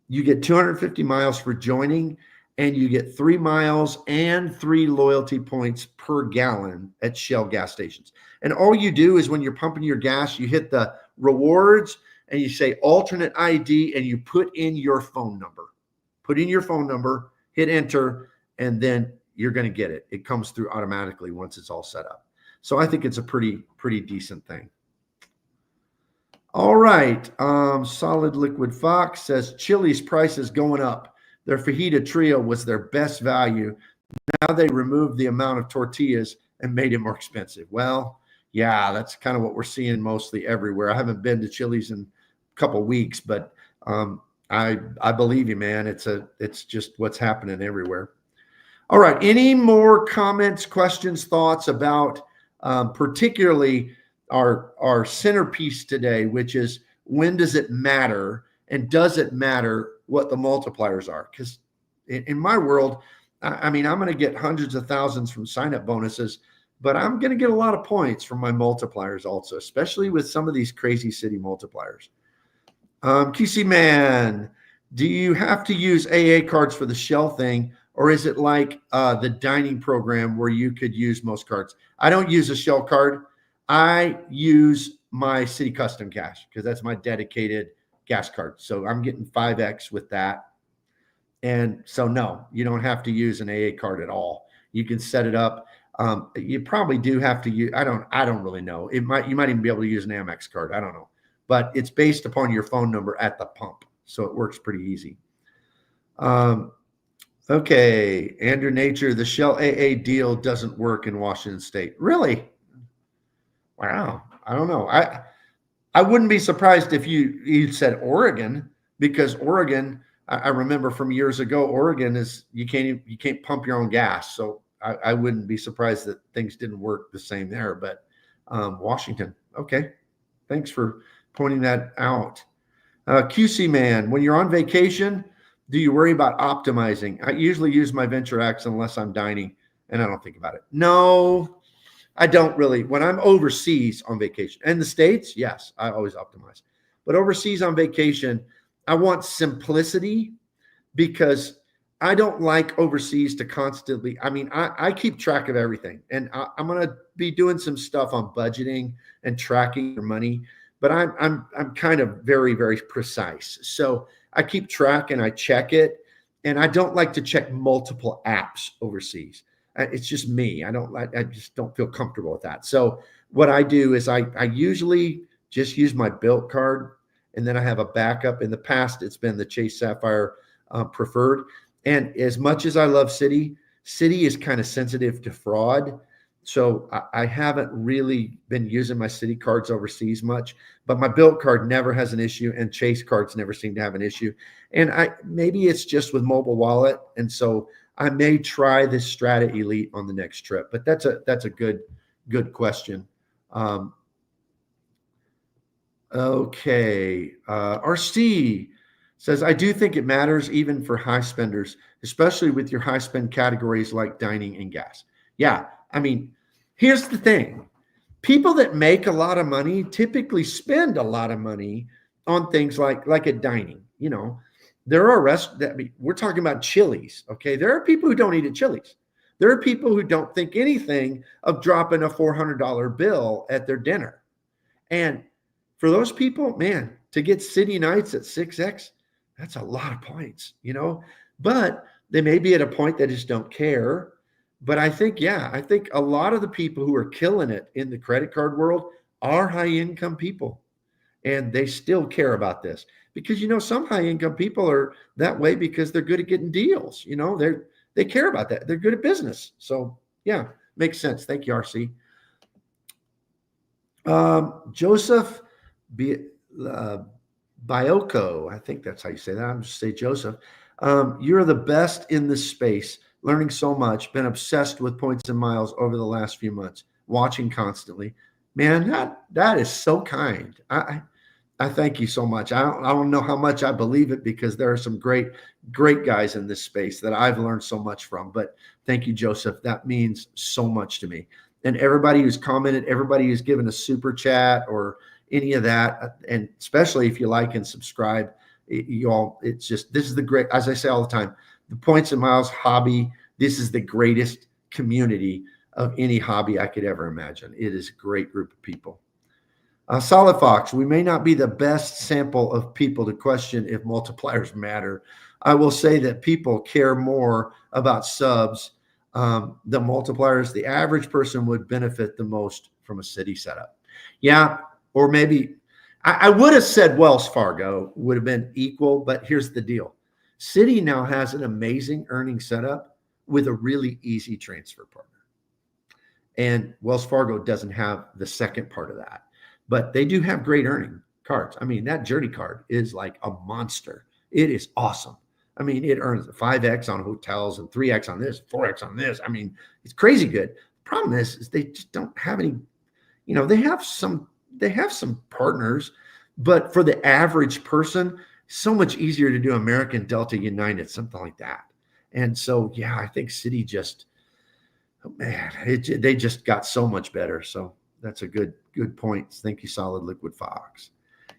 you get 250 miles for joining, and you get 3 miles and 3 loyalty points per gallon at Shell gas stations. And all you do is when you're pumping your gas, you hit the rewards and you say alternate ID and you put in your phone number. Put in your phone number, hit enter, and then you're going to get it. It comes through automatically once it's all set up. So I think it's a pretty decent thing. All right. Solid Liquid Fox says Chili's price is going up. Their fajita trio was their best value. Now they removed the amount of tortillas and made it more expensive. Well, yeah, that's kind of what we're seeing mostly everywhere. I haven't been to Chili's in a couple of weeks, but I believe you, man. It's just what's happening everywhere. All right. Any more comments, questions, thoughts about particularly our centerpiece today, which is when does it matter, and does it matter what the multipliers are? Because in my world, I mean, I'm going to get hundreds of thousands from sign-up bonuses, but I'm going to get a lot of points from my multipliers also, especially with some of these crazy city multipliers. QC man, do you have to use AA cards for the Shell thing, or is it like the dining program where you could use most cards? I don't use a Shell card. I use my City Custom Cash because that's my dedicated gas card. So I'm getting 5X with that. And so, no, you don't have to use an AA card at all. You can set it up. You probably do have to use, I don't really know. You might even be able to use an Amex card. I don't know. But it's based upon your phone number at the pump. So it works pretty easy. Okay. Andrew Nature, the Shell AA deal doesn't work in Washington State. Really? Wow. I don't know. I wouldn't be surprised if you said Oregon, because Oregon, I remember from years ago, Oregon is you can't pump your own gas. So I wouldn't be surprised that things didn't work the same there. But Washington, okay, thanks for pointing that out. QC man, when you're on vacation, do you worry about optimizing? I usually use my Venture X unless I'm dining, and I don't think about it. No, I don't really. When I'm overseas on vacation, and the States, yes, I always optimize. But overseas on vacation, I want simplicity because I don't like overseas to constantly. I mean, I keep track of everything, and I'm going to be doing some stuff on budgeting and tracking your money. But I'm kind of very, very precise. So I keep track and I check it, and I don't like to check multiple apps overseas. It's just me. I just don't feel comfortable with that. So what I do is I usually just use my built card, and then I have a backup. In the past, it's been the Chase Sapphire preferred. And as much as I love Citi, Citi is kind of sensitive to fraud. So I haven't really been using my Citi cards overseas much, but my built card never has an issue, and Chase cards never seem to have an issue. And maybe it's just with mobile wallet, and so I may try this Strata Elite on the next trip. But that's a good question. Okay, RC says, I do think it matters even for high spenders, especially with your high spend categories like dining and gas. Yeah, I mean, here's the thing. People that make a lot of money typically spend a lot of money on things like at dining. You know, there are we're talking about Chili's, okay? There are people who don't eat at Chili's. There are people who don't think anything of dropping a $400 bill at their dinner. And for those people, man, to get City Nights at 6X, that's a lot of points, you know, but they may be at a point that just don't care. But I think a lot of the people who are killing it in the credit card world are high income people, and they still care about this because, you know, some high income people are that way because they're good at getting deals. You know, they care about that. They're good at business. So yeah, makes sense. Thank you, RC. Joseph Bioko, I think that's how you say that. I'm just say Joseph. You're the best in this space, learning so much, been obsessed with points and miles over the last few months, watching constantly. Man, that is so kind. I thank you so much. I don't know how much I believe it because there are some great guys in this space that I've learned so much from. But thank you, Joseph. That means so much to me. And everybody who's commented, everybody who's given a super chat or any of that, and especially if you like and subscribe, you all, it's just, this is the great, as I say all the time, the Points and Miles hobby, this is the greatest community of any hobby I could ever imagine. It is a great group of people. Solid Fox, we may not be the best sample of people to question if multipliers matter. I will say that people care more about subs than multipliers. The average person would benefit the most from a Citi setup. Yeah, or maybe I would have said Wells Fargo would have been equal, but here's the deal. Citi now has an amazing earning setup with a really easy transfer partner. And Wells Fargo doesn't have the second part of that. But they do have great earning cards. I mean, that Journey card is like a monster. It is awesome. I mean, it earns 5X on hotels and 3X on this, 4X on this. I mean, it's crazy good. Problem is they just don't have any, you know, they have some partners, but for the average person, so much easier to do American, Delta, United, something like that. And so, yeah, I think Citi just, oh man, they just got so much better. So that's a good point. Thank you, Solid Liquid Fox.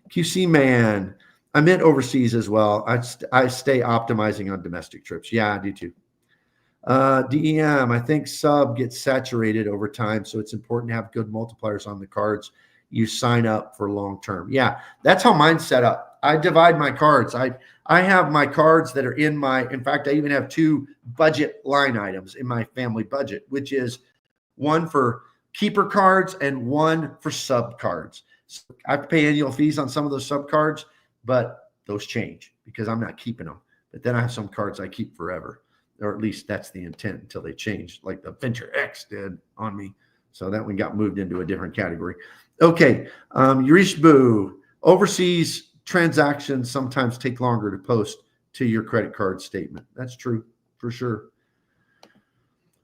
QC man, I meant overseas as well. I stay optimizing on domestic trips. Yeah, I do too. DEM, I think sub gets saturated over time, so it's important to have good multipliers on the cards you sign up for long term. Yeah, that's how mine's set up. I divide my cards. I have my cards that are in fact, I even have 2 budget line items in my family budget, which is one for keeper cards and one for sub cards. So I have to pay annual fees on some of those sub cards, but those change because I'm not keeping them. But then I have some cards I keep forever, or at least that's the intent until they change, like the Venture X did on me. So that one got moved into a different category. Okay, Yurishbu, overseas transactions sometimes take longer to post to your credit card statement. That's true, for sure.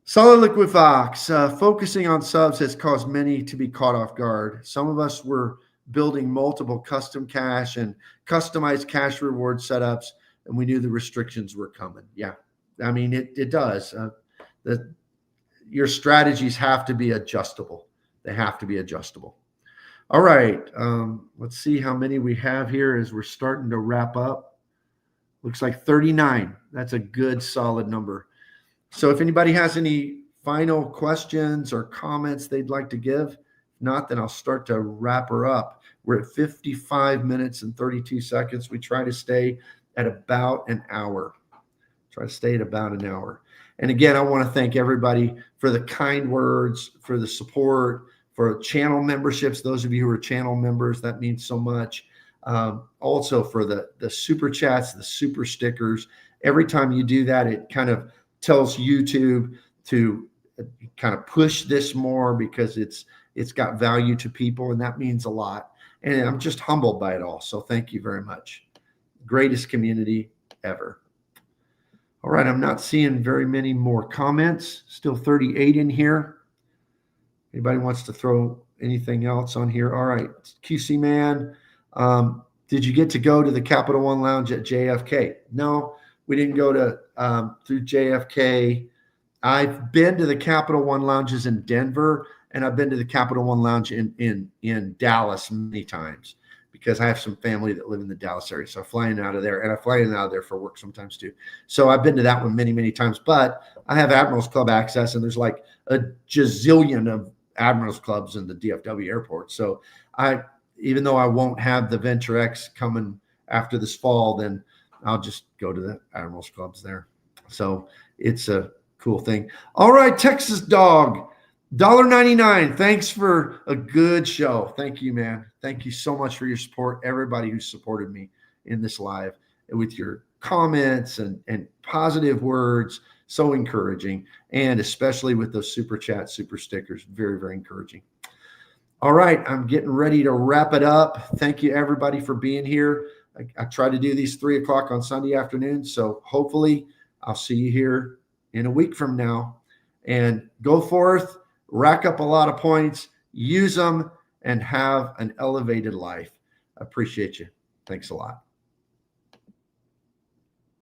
Solid Liquifox, focusing on subs has caused many to be caught off guard. Some of us were building multiple custom cash and customized cash reward setups, and we knew the restrictions were coming. Yeah, I mean, it does. Your strategies have to be adjustable. They have to be adjustable. All right, let's see how many we have here as we're starting to wrap up. Looks like 39. That's a good, solid number. So if anybody has any final questions or comments they'd like to give, if not, then I'll start to wrap her up. We're at 55 minutes and 32 seconds. We try to stay at about an hour. And again, I want to thank everybody for the kind words, for the support, for channel memberships. Those of you who are channel members, that means so much. Also for the super chats, the super stickers. Every time you do that, it kind of tells YouTube to kind of push this more because it's got value to people, and that means a lot. And I'm just humbled by it all. So thank you very much. Greatest community ever. All right, I'm not seeing very many more comments. Still 38 in here. Anybody wants to throw anything else on here? All right, QC Man. Did you get to go to the Capital One Lounge at JFK? No, we didn't go to through JFK. I've been to the Capital One Lounges in Denver, and I've been to the Capital One Lounge in Dallas many times because I have some family that live in the Dallas area. So I fly in out of there, and I fly in and out of there for work sometimes too. So I've been to that one many, many times. But I have Admirals Club access, and there's like a gazillion of Admirals Clubs in the DFW airport. So even though I won't have the Venture X coming after this fall, then I'll just go to the Admirals Clubs there. So it's a cool thing. All right, Texas Dog, $1.99. Thanks for a good show. Thank you, man. Thank you so much for your support. Everybody who supported me in this live with your comments and positive words, so encouraging. And especially with those super chats, super stickers, very, very encouraging. All right, I'm getting ready to wrap it up. Thank you, everybody, for being here. I try to do these 3 o'clock on Sunday afternoon. So hopefully I'll see you here in a week from now. And go forth, rack up a lot of points, use them, and have an elevated life. I appreciate you. Thanks a lot.